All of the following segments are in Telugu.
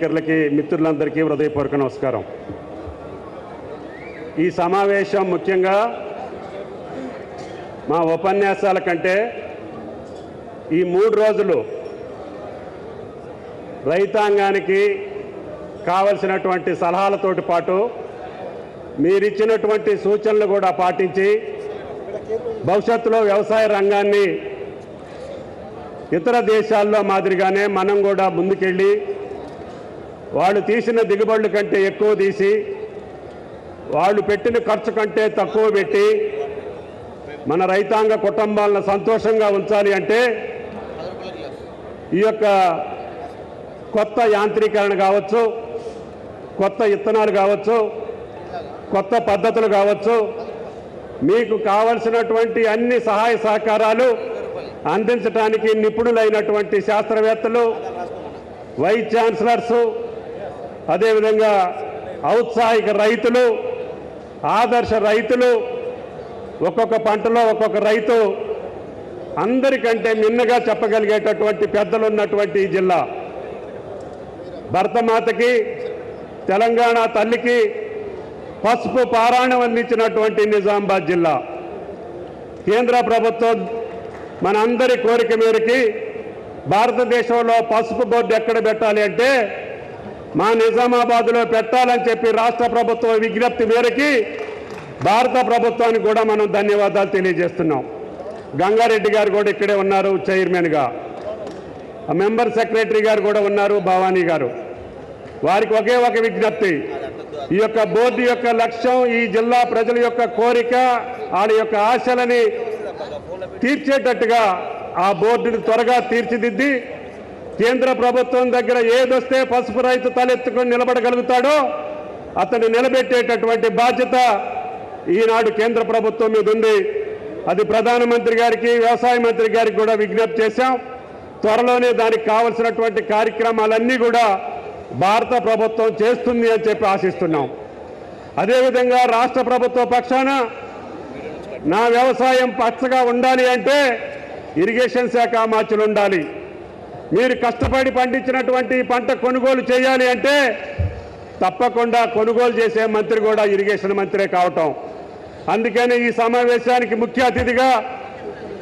విలేకరులకి మిత్రులందరికీ హృదయపూర్వక నమస్కారం. ఈ సమావేశం ముఖ్యంగా మా ఉపన్యాసాల కంటే ఈ 3 రోజులు రైతాంగానికి కావలసినటువంటి సలహాలతోటి పాటు మీరిచ్చినటువంటి సూచనలు కూడా పాటించి భవిష్యత్తులో వ్యవసాయ రంగాన్ని ఇతర దేశాల్లో మాదిరిగానే మనం కూడా ముందుకెళ్ళి వాళ్ళు తీసిన దిగుబడుల కంటే ఎక్కువ తీసి వాళ్ళు పెట్టిన ఖర్చు కంటే తక్కువ పెట్టి మన రైతాంగ కుటుంబాలను సంతోషంగా ఉంచాలి అంటే ఈ యొక్క కొత్త యాంత్రీకరణ కావచ్చు, కొత్త విత్తనాలు కావచ్చు, కొత్త పద్ధతులు కావచ్చు, మీకు కావలసినటువంటి అన్ని సహాయ సహకారాలు అందించడానికి నిపుణులైనటువంటి శాస్త్రవేత్తలు, వైస్ ఛాన్సలర్సు, అదేవిధంగా ఔత్సాహిక రైతులు, ఆదర్శ రైతులు, ఒక్కొక్క పంటలో ఒక్కొక్క రైతు అందరికంటే మిన్నగా చెప్పగలిగేటటువంటి పెద్దలు ఉన్నటువంటి ఈ జిల్లా, భరతమాతకి తెలంగాణ తల్లికి పసుపు పారాయణం అందించినటువంటి నిజామాబాద్ జిల్లా. కేంద్ర ప్రభుత్వం మన అందరి కోరిక మేరకి భారతదేశంలో పసుపు బోర్డు ఎక్కడ పెట్టాలి అంటే మా నిజామాబాద్లో పెట్టాలని చెప్పి రాష్ట్ర ప్రభుత్వం విజ్ఞప్తి మేరకి భారత ప్రభుత్వానికి కూడా మనం ధన్యవాదాలు తెలియజేస్తున్నాం. గంగారెడ్డి గారు కూడా ఇక్కడే ఉన్నారు చైర్మన్గా, మెంబర్ సెక్రటరీ గారు కూడా ఉన్నారు భవానీ గారు. వారికి ఒకే ఒక విజ్ఞప్తి, ఈ యొక్క బోర్డు యొక్క లక్ష్యం ఈ జిల్లా ప్రజల యొక్క కోరిక, వాళ్ళ యొక్క ఆశలని తీర్చేటట్టుగా ఆ బోర్డుని త్వరగా తీర్చిదిద్ది కేంద్ర ప్రభుత్వం దగ్గర ఏదొస్తే పసుపు రైతు తలెత్తుకొని నిలబడగలుగుతాడో అతన్ని నిలబెట్టేటటువంటి బాధ్యత ఈనాడు కేంద్ర ప్రభుత్వం మీద ఉంది. అది ప్రధానమంత్రి గారికి, వ్యవసాయ మంత్రి గారికి కూడా విజ్ఞప్తి చేశాం. త్వరలోనే దానికి కావలసినటువంటి కార్యక్రమాలన్నీ కూడా భారత ప్రభుత్వం చేస్తుంది అని చెప్పి ఆశిస్తున్నాం. అదేవిధంగా రాష్ట్ర ప్రభుత్వ పక్షాన నా వ్యవసాయం పచ్చగా ఉండాలి అంటే ఇరిగేషన్ శాఖ మార్చులు ఉండాలి. మీరు కష్టపడి పండించినటువంటి పంట కొనుగోలు చేయాలి అంటే తప్పకుండా కొనుగోలు చేసే మంత్రి కూడా ఇరిగేషన్ మంత్రే కావటం. అందుకని ఈ సమావేశానికి ముఖ్య అతిథిగా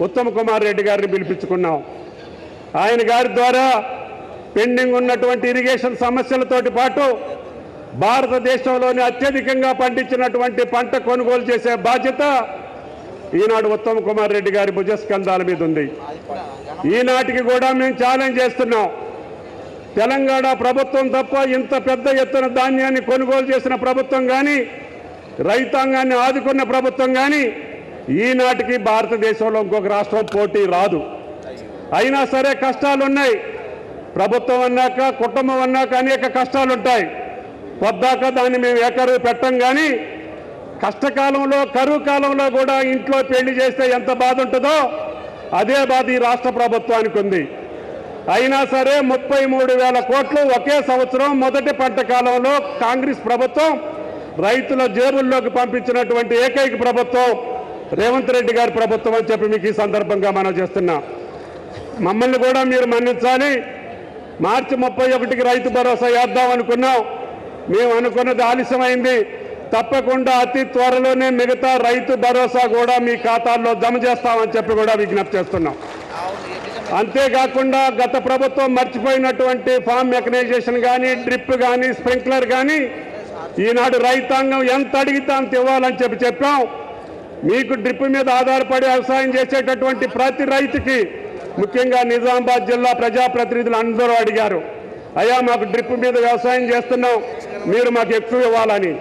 ఉత్తమ్ కుమార్ రెడ్డి గారిని పిలిపించుకున్నాం. ఆయన గారి ద్వారా పెండింగ్ ఉన్నటువంటి ఇరిగేషన్ సమస్యలతోటి పాటు భారతదేశంలోని అత్యధికంగా పండించినటువంటి పంట కొనుగోలు చేసే బాధ్యత ఈనాడు ఉత్తమ్ కుమార్ రెడ్డి గారి భుజస్కంధాల మీద ఉంది. ఈనాటికి కూడా మేము ఛాలెంజ్ చేస్తున్నాం, తెలంగాణ ప్రభుత్వం తప్ప ఇంత పెద్ద ఎత్తున ధాన్యాన్ని కొనుగోలు చేసిన ప్రభుత్వం కానీ, రైతాంగాన్ని ఆదుకున్న ప్రభుత్వం కానీ ఈనాటికి భారతదేశంలో ఇంకొక రాష్ట్రం పోటీ రాదు. అయినా సరే కష్టాలు ఉన్నాయి. ప్రభుత్వం అన్నాక, కుటుంబం అన్నాక అనేక కష్టాలు ఉంటాయి. పొద్దాక దాన్ని మేము ఏకరువు పెట్టం. కానీ కష్టకాలంలో, కరువు కాలంలో కూడా ఇంట్లో పెళ్లి చేస్తే ఎంత బాధ ఉంటుందో అదే బాధ ఈ రాష్ట్ర ప్రభుత్వానికి ఉంది. అయినా సరే 33,000 కోట్లు ఒకే సంవత్సరం మొదటి పంట కాలంలో కాంగ్రెస్ ప్రభుత్వం రైతుల జేబుల్లోకి పంపించినటువంటి ఏకైక ప్రభుత్వం రేవంత్ రెడ్డి గారి ప్రభుత్వం అని చెప్పి మీకు ఈ సందర్భంగా మనం చేస్తున్నాం. మమ్మల్ని కూడా మీరు మన్నించాలి. మార్చి 31కి రైతు భరోసా వేద్దాం అనుకున్నాం. మేము అనుకున్నది ఆలస్యమైంది. తప్పకుండా అతి త్వరలోనే మిగతా రైతు భరోసా కూడా మీ ఖాతాల్లో జమ చేస్తామని చెప్పి కూడా విజ్ఞప్తి చేస్తున్నాం. అంతేకాకుండా గత ప్రభుత్వం మర్చిపోయినటువంటి ఫామ్ మెకనైజేషన్ కానీ, డ్రిప్ కానీ, స్ప్రింక్లర్ కానీ ఈనాడు రైతాంగం ఎంత అడిగితే అంత ఇవ్వాలని చెప్పాం. మీకు డ్రిప్ మీద ఆధారపడి వ్యవసాయం చేసేటటువంటి ప్రతి రైతుకి, ముఖ్యంగా నిజామాబాద్ జిల్లా ప్రజాప్రతినిధులు అందరూ అడిగారు, అయ్యా మాకు డ్రిప్ మీద వ్యవసాయం చేస్తున్నాం, మీరు మాకు ఎక్కువ ఇవ్వాలని.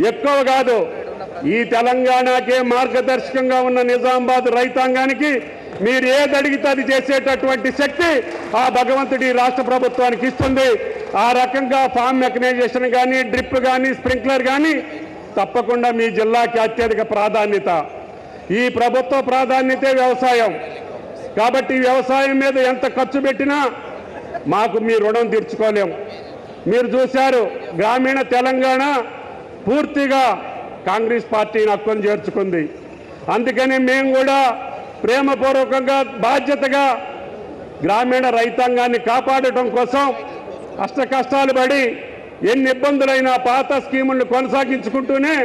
ఎక్కువ కాదు, ఈ తెలంగాణకే మార్గదర్శకంగా ఉన్న నిజామాబాద్ రైతాంగానికి మీరు ఏది అడిగితే అది చేసేటటువంటి శక్తి ఆ భగవంతుడి రాష్ట్ర ప్రభుత్వానికి ఇస్తుంది. ఆ రకంగా ఫామ్ మెకనైజేషన్ కానీ, డ్రిప్ కానీ, స్ప్రింక్లర్ కానీ తప్పకుండా మీ జిల్లాకి అత్యధిక ప్రాధాన్యత. ఈ ప్రభుత్వ ప్రాధాన్యతే వ్యవసాయం. కాబట్టి వ్యవసాయం మీద ఎంత ఖర్చు పెట్టినా మాకు మీ రుణం తీర్చుకోలేం. మీరు చూశారు, గ్రామీణ తెలంగాణ పూర్తిగా కాంగ్రెస్ పార్టీని హక్కును చేర్చుకుంది. అందుకని మేము కూడా ప్రేమపూర్వకంగా, బాధ్యతగా గ్రామీణ రైతాంగాన్ని కాపాడటం కోసం అష్ట కష్టాలు పడి ఎన్ని ఇబ్బందులైనా పాత స్కీములను కొనసాగించుకుంటూనే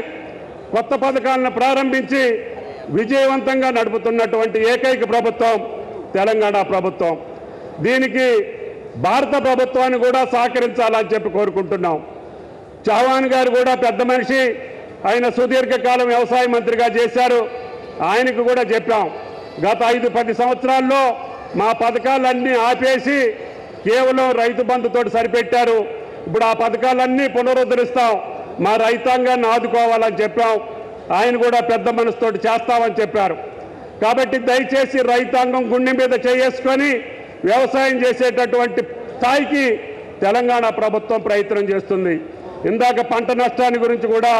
కొత్త పథకాలను ప్రారంభించి విజయవంతంగా నడుపుతున్నటువంటి ఏకైక ప్రభుత్వం తెలంగాణ ప్రభుత్వం. దీనికి భారత ప్రభుత్వాన్ని కూడా సహకరించాలని చెప్పి కోరుకుంటున్నాం. చౌహాన్ గారు కూడా పెద్ద మనిషి, ఆయన సుదీర్ఘకాలం వ్యవసాయ మంత్రిగా చేశారు. ఆయనకు కూడా చెప్పాం, గత 5-10 సంవత్సరాల్లో మా పథకాలన్నీ ఆపేసి కేవలం రైతు బంధుతో సరిపెట్టారు. ఇప్పుడు ఆ పథకాలన్నీ పునరుద్ధరిస్తాం, మా రైతాంగాన్ని ఆదుకోవాలని చెప్పాం. ఆయన కూడా పెద్ద మనసుతోటి చేస్తామని చెప్పారు. కాబట్టి దయచేసి రైతాంగం గుండె మీద చేసుకొని వ్యవసాయం చేసేటటువంటి స్థాయికి తెలంగాణ ప్రభుత్వం ప్రయత్నం చేస్తుంది. ఇందాక పంట నష్టాన్ని గురించి కూడా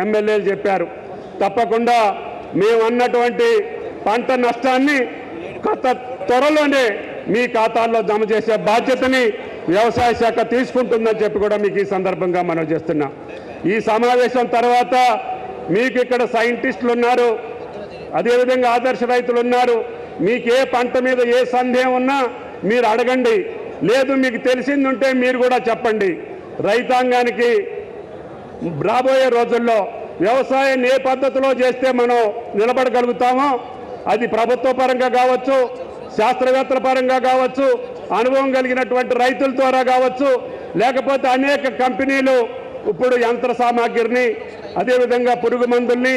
ఎమ్మెల్యేలు చెప్పారు. తప్పకుండా మేము అన్నటువంటి పంట నష్టాన్ని త్వరలోనే మీ ఖాతాల్లో జమ చేసే బాధ్యతని వ్యవసాయ శాఖ తీసుకుంటుందని చెప్పి కూడా మీకు ఈ సందర్భంగా మనం చేస్తున్నాం. ఈ సమావేశం తర్వాత మీకు ఇక్కడ సైంటిస్టులు ఉన్నారు, అదేవిధంగా ఆదర్శ రైతులు ఉన్నారు. మీకు ఏ పంట మీద ఏ సందేహం ఉన్నా మీరు అడగండి, లేదు మీకు తెలిసింది ఉంటే మీరు కూడా చెప్పండి. రైతాంగానికి రాబోయే రోజుల్లో వ్యవసాయం ఏ పద్ధతిలో చేస్తే మనం నిలబడగలుగుతామో అది ప్రభుత్వ పరంగా కావచ్చు, శాస్త్రవేత్తల పరంగా కావచ్చు, అనుభవం కలిగినటువంటి రైతుల ద్వారా కావచ్చు, లేకపోతే అనేక కంపెనీలు ఇప్పుడు యంత్ర సామాగ్రిని, అదేవిధంగా పురుగు మందుల్ని,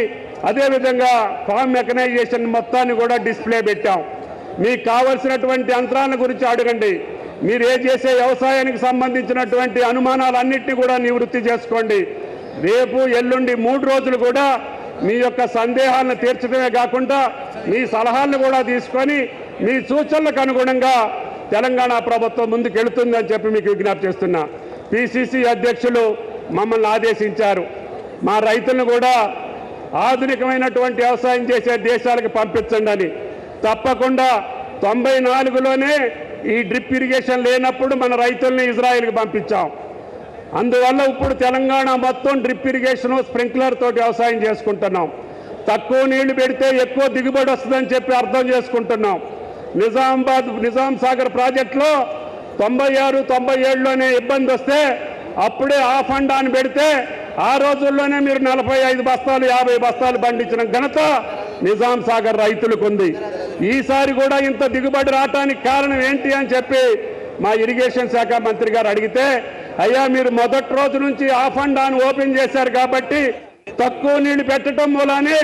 అదేవిధంగా ఫామ్ మెకనైజేషన్ మొత్తాన్ని కూడా డిస్ప్లే పెట్టాం. మీకు కావలసినటువంటి యంత్రాల గురించి అడగండి. మీరు చేసే వ్యవసాయానికి సంబంధించినటువంటి అనుమానాలన్నింటినీ కూడా నివృత్తి చేసుకోండి. రేపు ఎల్లుండి 3 రోజులు కూడా మీ యొక్క సందేహాలను తీర్చడమే కాకుండా మీ సలహాలను కూడా తీసుకొని మీ సూచనలకు అనుగుణంగా తెలంగాణ ప్రభుత్వం ముందుకెళ్తుందని చెప్పి మీకు విజ్ఞప్తి చేస్తున్నా. పిసిసి అధ్యక్షులు మమ్మల్ని ఆదేశించారు, మా రైతులను కూడా ఆధునికమైనటువంటి వ్యవసాయం చేసే దేశాలకు పంపించండి అని. తప్పకుండా 94లోనే ఈ డ్రిప్ ఇరిగేషన్ లేనప్పుడు మన రైతుల్ని ఇజ్రాయెల్కి పంపించాం. అందువల్ల ఇప్పుడు తెలంగాణ మొత్తం డ్రిప్ ఇరిగేషన్ స్ప్రింక్లర్ తోటి వ్యవసాయం చేసుకుంటున్నాం. తక్కువ నీళ్లు పెడితే ఎక్కువ దిగుబడి వస్తుందని చెప్పి అర్థం చేసుకుంటున్నాం. నిజాం సాగర్ ప్రాజెక్టులో 96, 97లోనే ఇబ్బంది వస్తే అప్పుడే ఆ ఫండాన్ని పెడితే ఆ రోజుల్లోనే మీరు 45 బస్తాలు 50 బస్తాలు పండించిన ఘనత నిజాం సాగర్ రైతులకు ఉంది. ఈసారి కూడా ఇంత దిగుబడి రావడానికి కారణం ఏంటి అని చెప్పి మా ఇరిగేషన్ శాఖ మంత్రి గారు అడిగితే, అయ్యా మీరు మొదటి రోజు నుంచి ఆ ఫండాన్ని ఓపెన్ చేశారు కాబట్టి తక్కువ నీళ్లు పెట్టడం మూలానే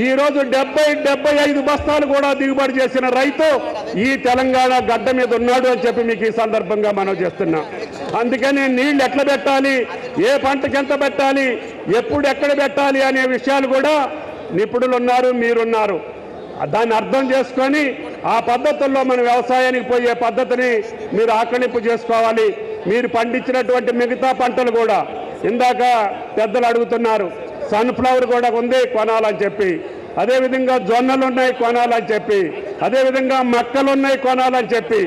ఈరోజు 70-75 బస్తాలు కూడా దిగుబడి చేసిన రైతు ఈ తెలంగాణ గడ్డ మీద ఉన్నాడు అని చెప్పి మీకు ఈ సందర్భంగా మనం చేస్తున్నాం. అందుకని నీళ్లు ఎట్లా పెట్టాలి, ఏ పంటకి ఎంత పెట్టాలి, ఎప్పుడు ఎక్కడ పెట్టాలి అనే విషయాలు కూడా నిపుణులు ఉన్నారు, మీరున్నారు. దాన్ని అర్థం చేసుకొని ఆ పద్ధతుల్లో మన వ్యవసాయానికి పోయే పద్ధతిని మీరు ఆకలింపు చేసుకోవాలి. మీరు పండించినటువంటి మిగతా పంటలు కూడా ఇందాక పెద్దలు అడుగుతున్నారు, సన్ఫ్లవర్ కూడా ఉంది కొనాలని చెప్పి, అదేవిధంగా జొన్నలు ఉన్నాయి కొనాలని చెప్పి, అదేవిధంగా మక్కలు ఉన్నాయి కొనాలని చెప్పి,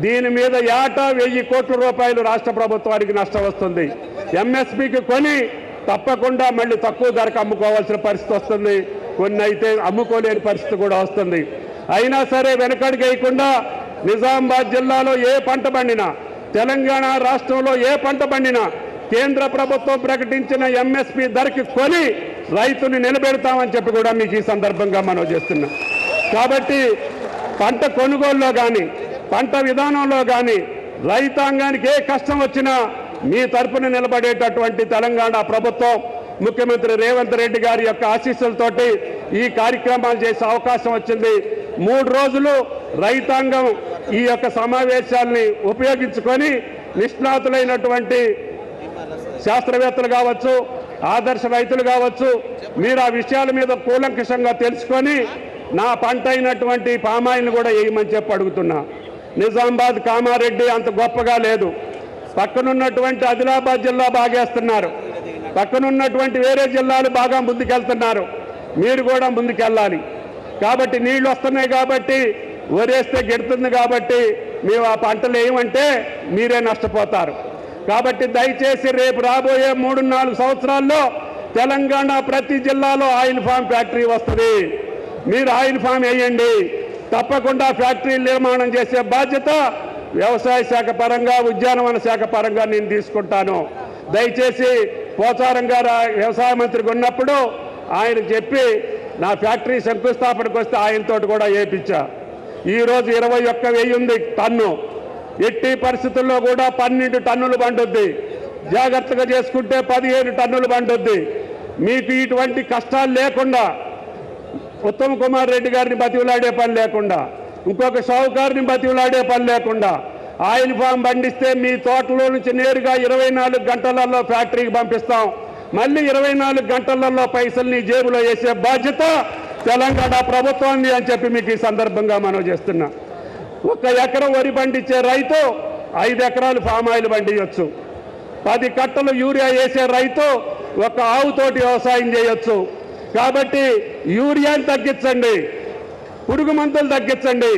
దీని మీద ఏటా 1000 కోట్ల రూపాయలు రాష్ట్ర ప్రభుత్వానికి నష్టం వస్తుంది. ఎంఎస్పీకి కొని తప్పకుండా మళ్ళీ తక్కువ ధరకు అమ్ముకోవాల్సిన పరిస్థితి వస్తుంది, కొన్ని అయితే అమ్ముకోలేని పరిస్థితి కూడా వస్తుంది. అయినా సరే వెనకడుగు వేయకుండా నిజామాబాద్ జిల్లాలో ఏ పంట పండినా, తెలంగాణ రాష్ట్రంలో ఏ పంట పండినా కేంద్ర ప్రభుత్వం ప్రకటించిన ఎంఎస్పీ ధరకి కొని రైతుని నిలబెడతామని చెప్పి కూడా మీకు ఈ సందర్భంగా మనం చేస్తున్నాం. కాబట్టి పంట కొనుగోలులో కానీ పంట విధానంలో కానీ రైతాంగానికి ఏ కష్టం వచ్చినా మీ తరపున నిలబడేటటువంటి తెలంగాణ ప్రభుత్వం ముఖ్యమంత్రి రేవంత్ రెడ్డి గారి యొక్క ఆశీస్సులతోటి ఈ కార్యక్రమాలు చేసే అవకాశం వచ్చింది. 3 రోజులు రైతాంగం ఈ యొక్క సమావేశాల్ని ఉపయోగించుకొని నిష్ణాతులైనటువంటి శాస్త్రవేత్తలు కావచ్చు, ఆదర్శ రైతులు కావచ్చు, మీరు ఆ విషయాల మీద కూలంకషంగా తెలుసుకొని నా పంట అయినటువంటి పామాయిల్ని కూడా వేయమని చెప్పి అడుగుతున్నా. నిజామాబాద్ కామారెడ్డి అంత గొప్పగా లేదు, పక్కనున్నటువంటి ఆదిలాబాద్ జిల్లా బాగేస్తున్నారు, పక్కనున్నటువంటి వేరే జిల్లాలు బాగా ముందుకెళ్తున్నారు. మీరు కూడా ముందుకెళ్ళాలి. కాబట్టి నీళ్లు వస్తున్నాయి కాబట్టి వరేస్తే గెడుతుంది కాబట్టి మేము ఆ పంటలు వేయమంటే మీరే నష్టపోతారు. కాబట్టి దయచేసి రేపు రాబోయే 3-4 సంవత్సరాల్లో తెలంగాణ ప్రతి జిల్లాలో ఆయిల్ ఫామ్ ఫ్యాక్టరీ వస్తుంది. మీరు ఆయిల్ ఫామ్ వేయండి. తప్పకుండా ఫ్యాక్టరీ నిర్మాణం చేసే బాధ్యత వ్యవసాయ శాఖ పరంగా, ఉద్యానవన శాఖ పరంగా నేను తీసుకుంటాను. దయచేసి పోచారం గారు వ్యవసాయ మంత్రిగా ఉన్నప్పుడు ఆయన చెప్పి నా ఫ్యాక్టరీ శంకుస్థాపనకు వస్తే ఆయనతో కూడా వేయించా. ఈరోజు 21,000 ఉంది టన్ను. ఎట్టి పరిస్థితుల్లో కూడా 12 టన్నులు పండుద్ది. జాగ్రత్తగా చేసుకుంటే 15 టన్నులు పండుద్ది. మీకు ఇటువంటి కష్టాలు లేకుండా, ఉత్తమ్ కుమార్ రెడ్డి గారిని బతివులాడే పని లేకుండా, ఇంకొక షావుకారుని బతివులాడే పని లేకుండా ఆయిల్ ఫామ్ పండిస్తే మీ తోటలో నుంచి నేరుగా 24 గంటలలో ఫ్యాక్టరీకి పంపిస్తాం. మళ్ళీ 24 గంటలలో పైసల్ని జేబులో వేసే బాధ్యత తెలంగాణ ప్రభుత్వాన్ని అని చెప్పి మీకు ఈ సందర్భంగా మనం చేస్తున్నా. 1 ఎకరం వరి పండించే రైతు 5 ఎకరాలు ఫామ్ ఆయిల్ పండించవచ్చు. 10 కట్టలు యూరియా వేసే రైతు 1 ఆవుతోటి వ్యవసాయం చేయొచ్చు. కాబట్టి యూరియాని తగ్గించండి, పురుగు మందులు తగ్గించండి,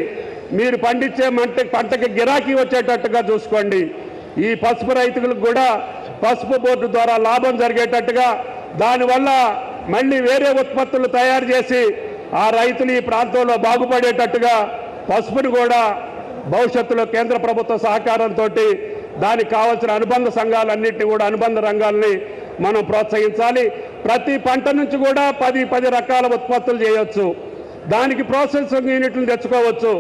మీరు పండించే పంటకి గిరాకీ వచ్చేటట్టుగా చూసుకోండి. ఈ పసుపు రైతులకు కూడా పసుపు బోర్డు ద్వారా లాభం జరిగేటట్టుగా, దానివల్ల మళ్ళీ వేరే ఉత్పత్తులు తయారు చేసి ఆ రైతులు ఈ ప్రాంతంలో బాగుపడేటట్టుగా పసుపుని కూడా భవిష్యత్తులో కేంద్ర ప్రభుత్వ సహకారంతో దానికి కావాల్సిన అనుబంధ సంఘాలన్నింటినీ కూడా, అనుబంధ రంగాల్ని మనం ప్రోత్సహించాలి. ప్రతి పంట నుంచి కూడా 10 రకాల ఉత్పత్తులు చేయొచ్చు. దానికి ప్రాసెసింగ్ యూనిట్లు తెచ్చుకోవచ్చు.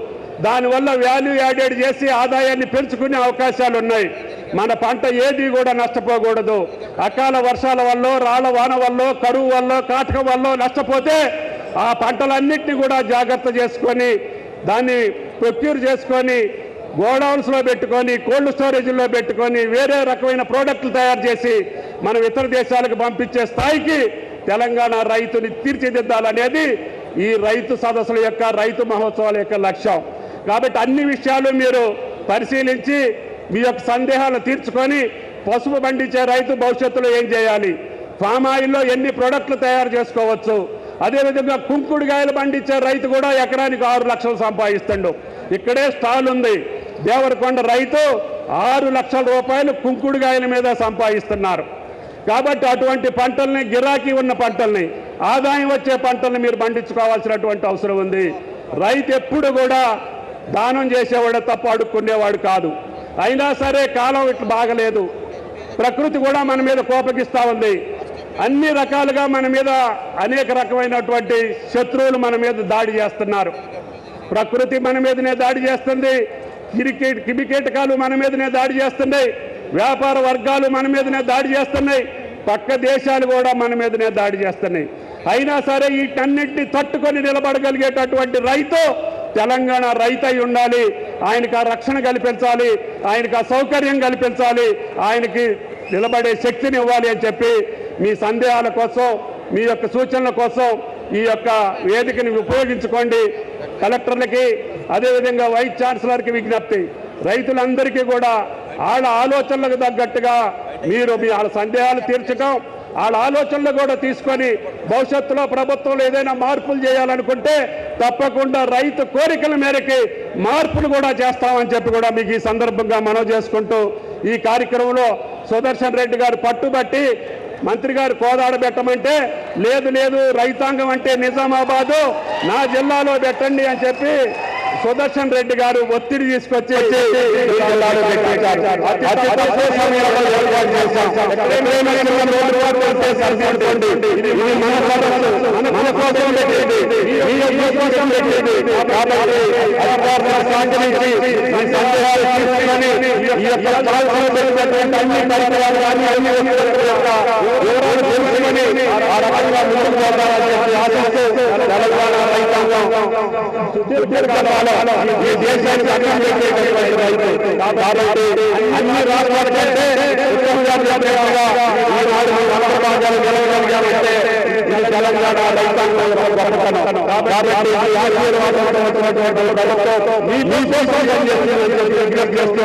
దానివల్ల వాల్యూ యాడెడ్ చేసి ఆదాయాన్ని పెంచుకునే అవకాశాలు ఉన్నాయి. మన పంట ఏది కూడా నష్టపోకూడదు. అకాల వర్షాల వల్ల, రాళ్ల వాన వల్ల, కరువు వల్ల, కాటకం వల్ల నష్టపోతే ఆ పంటలన్నింటినీ కూడా జాగ్రత్త చేసుకొని, దాన్ని ప్రొక్యూర్ చేసుకొని, గోడౌన్స్లో పెట్టుకొని, కోల్డ్ స్టోరేజ్లో పెట్టుకొని, వేరే రకమైన ప్రోడక్టులు తయారు చేసి మనం ఇతర దేశాలకు పంపించే స్థాయికి తెలంగాణ రైతుని తీర్చిదిద్దాలనేది ఈ రైతు సదస్సుల యొక్క, రైతు మహోత్సవాల యొక్క లక్ష్యం. కాబట్టి అన్ని విషయాలు మీరు పరిశీలించి మీ యొక్క సందేహాలను తీర్చుకొని, పసుపు పండించే రైతు భవిష్యత్తులో ఏం చేయాలి, ఫామ్ ఆయిల్లో ఎన్ని ప్రోడక్టులు తయారు చేసుకోవచ్చు, అదేవిధంగా కుంకుడుకాయలు పండించే రైతు కూడా ఎకరానికి 6 లక్షలు సంపాదిస్తాడు. ఇక్కడే స్టాల్ ఉంది. దేవరకొండ రైతు 6 లక్షల రూపాయలు కుంకుడుకాయల మీద సంపాదిస్తున్నారు. కాబట్టి అటువంటి పంటల్ని, గిరాకీ ఉన్న పంటల్ని, ఆదాయం వచ్చే పంటల్ని మీరు పండించుకోవాల్సినటువంటి అవసరం ఉంది. రైతు ఎప్పుడు కూడా దానం చేసేవాడు తప్ప అడుక్కునేవాడు కాదు. అయినా సరే కాలం ఇట్లా బాగలేదు. ప్రకృతి కూడా మన మీద కోపగిస్తూ ఉంది. అన్ని రకాలుగా మన మీద అనేక రకమైనటువంటి శత్రువులు మన మీద దాడి చేస్తున్నారు. ప్రకృతి మన మీదనే దాడి చేస్తుంది. క్రిమికీటకాలు మన మీదనే దాడి చేస్తున్నాయి. వ్యాపార వర్గాలు మన మీదనే దాడి చేస్తున్నాయి. పక్క దేశాలు కూడా మన మీదనే దాడి చేస్తున్నాయి. అయినా సరే వీటన్నిటిని తట్టుకొని నిలబడగలిగేటటువంటి రైతు తెలంగాణ రైతు అయి ఉండాలి. ఆయనకు ఆ రక్షణ కల్పించాలి, ఆయనకు ఆ సౌకర్యం కల్పించాలి, ఆయనకి నిలబడే శక్తిని ఇవ్వాలి అని చెప్పి మీ సందేహాల కోసం, మీ యొక్క సూచనల కోసం ఈ యొక్క వేదికని ఉపయోగించుకోండి. కలెక్టర్లకి, అదేవిధంగా వైస్ ఛాన్సలర్కి విజ్ఞప్తి, రైతులందరికీ కూడా వాళ్ళ ఆలోచనలకు తగ్గట్టుగా మీరు మీ వాళ్ళ సందేహాలు తీర్చడం, వాళ్ళ ఆలోచనలు కూడా తీసుకొని భవిష్యత్తులో ప్రభుత్వంలో ఏదైనా మార్పులు చేయాలనుకుంటే తప్పకుండా రైతు కోరికల మేరకి మార్పులు కూడా చేస్తామని చెప్పి కూడా మీకు ఈ సందర్భంగా మనవి చేసుకుంటూ, ఈ కార్యక్రమంలో సుదర్శన్ రెడ్డి గారు పట్టుబట్టి మంత్రి గారు కోదాడ పెట్టమంటే లేదు రైతాంగం అంటే నిజామాబాదు, నా జిల్లాలో పెట్టండి అని చెప్పి సుదర్శన్ రెడ్డి గారు ఒత్తిడి తీసుకొచ్చి ఈ దేశానికి అన్నం పెట్టేటటువంటి రైతు. కాబట్టి అన్ని రాష్ట్రాల కంటే ఉత్తమజాతీయంగా ఈనాడు భాగాలు నిలవగలిగామంటే ఇది తెలంగాణ రైతాంగం గొప్పతనం. కాబట్టి ఈ ఆశీర్వాదమైనటువంటి ప్రభుత్వం మీ కోసం విజ్ఞప్తి చేస్తూ